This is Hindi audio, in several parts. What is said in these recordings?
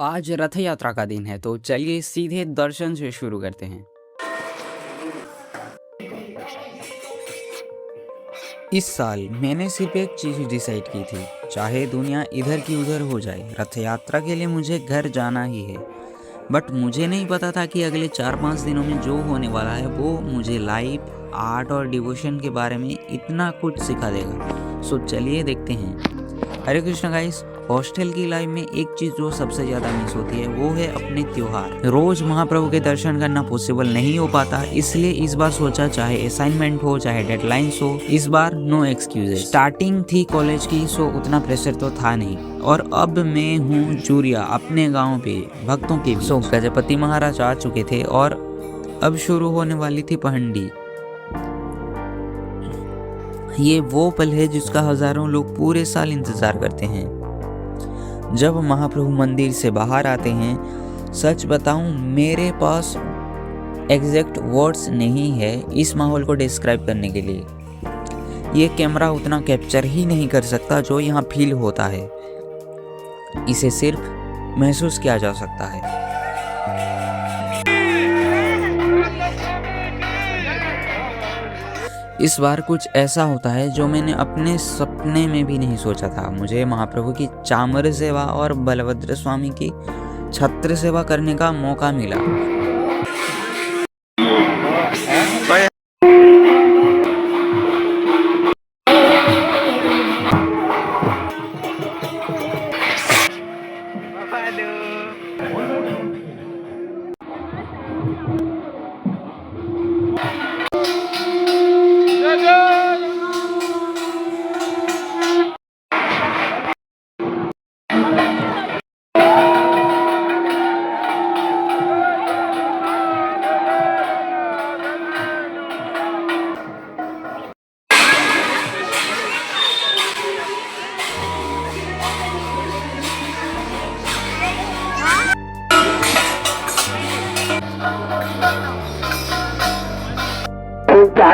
आज रथ यात्रा का दिन है, तो चलिए सीधे दर्शन से शुरू करते हैं। इस साल मैंने सिर्फ एक चीज़ डिसाइड की थी, चाहे दुनिया इधर की उधर हो जाए, रथ यात्रा के लिए मुझे घर जाना ही है। बट मुझे नहीं पता था कि अगले 4-5 दिनों में जो होने वाला है वो मुझे लाइफ, आर्ट और डिवोशन के बारे में इतना कुछ सिखा देगा। सो चलिए देखते हैं। हरे कृष्ण गाइस, हॉस्टल की लाइफ में एक चीज़ जो सबसे ज़्यादा मिस होती है वो है अपने त्योहार। रोज महाप्रभु के दर्शन करना पॉसिबल नहीं हो पाता, इसलिए इस बार सोचा चाहे असाइनमेंट हो चाहे डेडलाइंस हो, इस बार नो एक्सक्यूजेस। स्टार्टिंग थी कॉलेज की, सो उतना प्रेशर तो था नहीं, और अब मैं हूँ चूरिया अपने गाँव पे भक्तों के। सो गजपति महाराज आ चुके थे और अब शुरू होने वाली थी पहंडी। ये वो पल है जिसका हजारों लोग पूरे साल इंतजार करते हैं। जब महाप्रभु मंदिर से बाहर आते हैं, सच बताऊं मेरे पास एग्जैक्ट वर्ड्स नहीं है इस माहौल को डिस्क्राइब करने के लिए। ये कैमरा उतना कैप्चर ही नहीं कर सकता जो यहाँ फील होता है, इसे सिर्फ महसूस किया जा सकता है। इस बार कुछ ऐसा होता है जो मैंने अपने सपने में भी नहीं सोचा था। मुझे महाप्रभु की चामर सेवा और बलभद्र स्वामी की छत्र सेवा करने का मौका मिला।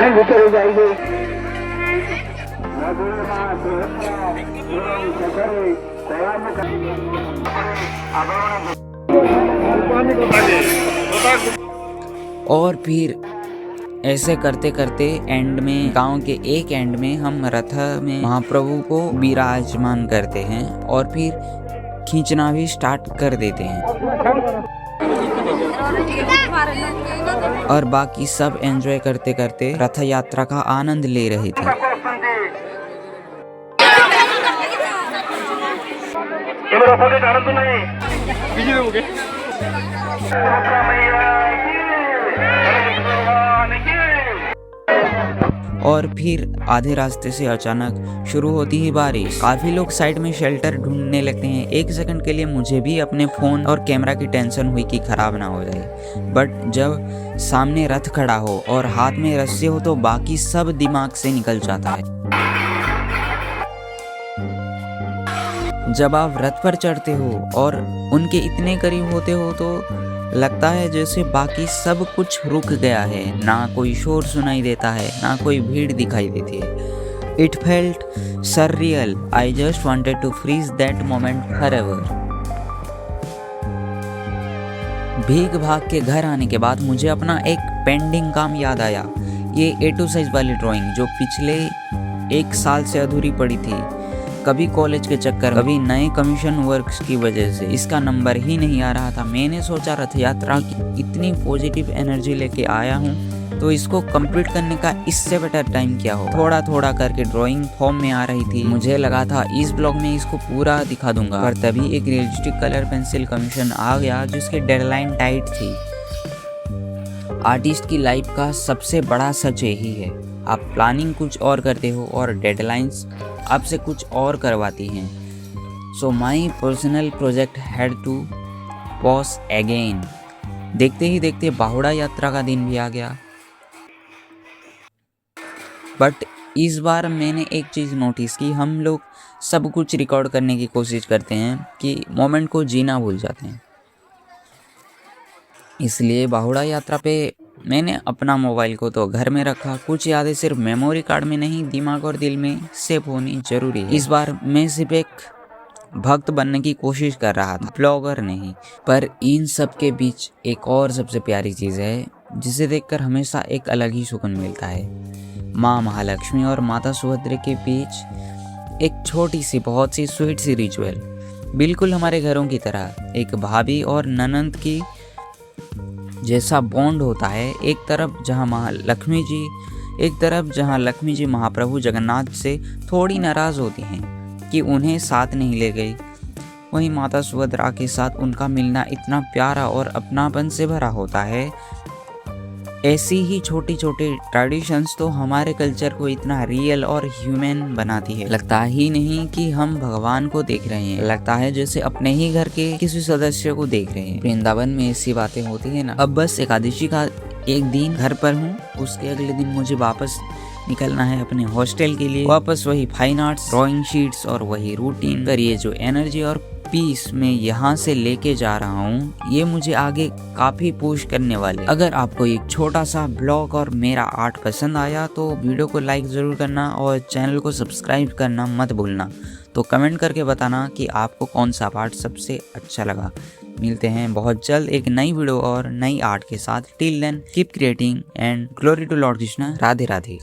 भीतर जाएंगे और फिर ऐसे करते करते एंड में, गांव के एक एंड में हम रथ में महाप्रभु को विराजमान करते हैं और फिर खींचना भी स्टार्ट कर देते हैं, और बाकी सब एंजॉय करते करते रथ यात्रा का आनंद ले रहे थे। और फिर आधे रास्ते से अचानक शुरू होती ही बारिश। काफी लोग साइड में शेल्टर ढूंढने लगते हैं। एक सेकंड के लिए मुझे भी अपने फोन और कैमरा की टेंशन हुई कि खराब ना हो जाए, बट जब सामने रथ खड़ा हो और हाथ में रस्सी हो तो बाकी सब दिमाग से निकल जाता है। जब आप रथ पर चढ़ते हो और उनके इतने करीब होते हो तो लगता है जैसे बाकी सब कुछ रुक गया है, ना कोई शोर सुनाई देता है, ना कोई भीड़ दिखाई देती है। It felt surreal. I just wanted to freeze that moment forever. भीग भाग के घर आने के बाद मुझे अपना एक पेंडिंग काम याद आया। ये A2 साइज वाली ड्राइंग जो पिछले 1 साल से अधूरी पड़ी थी, कभी कॉलेज के चक्कर, कभी नए कमीशन वर्क्स की वजह से इसका नंबर ही नहीं आ रहा था। मैंने सोचा रथ यात्रा की इतनी पॉजिटिव एनर्जी लेके आया हूँ तो इसको कंप्लीट करने का इससे बेटर टाइम क्या हो। थोड़ा थोड़ा करके ड्राइंग फॉर्म में आ रही थी। मुझे लगा था इस ब्लॉग में इसको पूरा दिखा दूंगा, पर तभी एक रियलिस्टिक कलर पेंसिल कमीशन आ गया जिसकी डेडलाइन टाइट थी। आर्टिस्ट की लाइफ का सबसे बड़ा सच यही है, आप प्लानिंग कुछ और करते हो और डेडलाइंस आपसे कुछ और करवाती हैं। So my personal project had to pause again. देखते ही देखते बाहुड़ा यात्रा का दिन भी आ गया, बट इस बार मैंने एक चीज़ नोटिस की, हम लोग सब कुछ रिकॉर्ड करने की कोशिश करते हैं कि मोमेंट को जीना भूल जाते हैं। इसलिए बाहुड़ा यात्रा पे मैंने अपना मोबाइल को तो घर में रखा। कुछ यादें सिर्फ मेमोरी कार्ड में नहीं, दिमाग और दिल में सेव होनी जरूरी है। इस बार मैं सिर्फ एक भक्त बनने की कोशिश कर रहा था, ब्लॉगर नहीं। पर इन सब के बीच एक और सबसे प्यारी चीज़ है जिसे देखकर हमेशा एक अलग ही सुकून मिलता है। माँ महालक्ष्मी और माता सुभद्रा के बीच एक छोटी सी बहुत सी स्वीट सी रिचुअल, बिल्कुल हमारे घरों की तरह। एक भाभी और ननंद की जैसा बॉन्ड होता है। एक तरफ जहाँ लक्ष्मी जी महाप्रभु जगन्नाथ से थोड़ी नाराज होती हैं कि उन्हें साथ नहीं ले गई, वहीं माता सुभद्रा के साथ उनका मिलना इतना प्यारा और अपनापन से भरा होता है। ऐसी ही छोटी छोटी ट्रेडिशंस तो हमारे कल्चर को इतना रियल और ह्यूमन बनाती है। लगता ही नहीं कि हम भगवान को देख रहे हैं, लगता है जैसे अपने ही घर के किसी सदस्य को देख रहे हैं। वृंदावन में ऐसी बातें होती है ना। अब बस एकादशी का एक दिन घर पर हूँ, उसके अगले दिन मुझे वापस निकलना है अपने हॉस्टल के लिए। वापस वही फाइन आर्ट्स, ड्राइंग शीट्स और वही रूटीन। पर ये जो एनर्जी और पीस मैं यहाँ से लेके जा रहा हूँ, ये मुझे आगे काफी पुश करने वाले। अगर आपको एक छोटा सा ब्लॉग और मेरा आर्ट पसंद आया तो वीडियो को लाइक जरूर करना और चैनल को सब्सक्राइब करना मत भूलना। तो कमेंट करके बताना कि आपको कौन सा पार्ट सबसे अच्छा लगा। मिलते हैं बहुत जल्द एक नई वीडियो और नई आर्ट के साथ। Till then keep creating and glory to Lord Krishna. Radhe Radhe.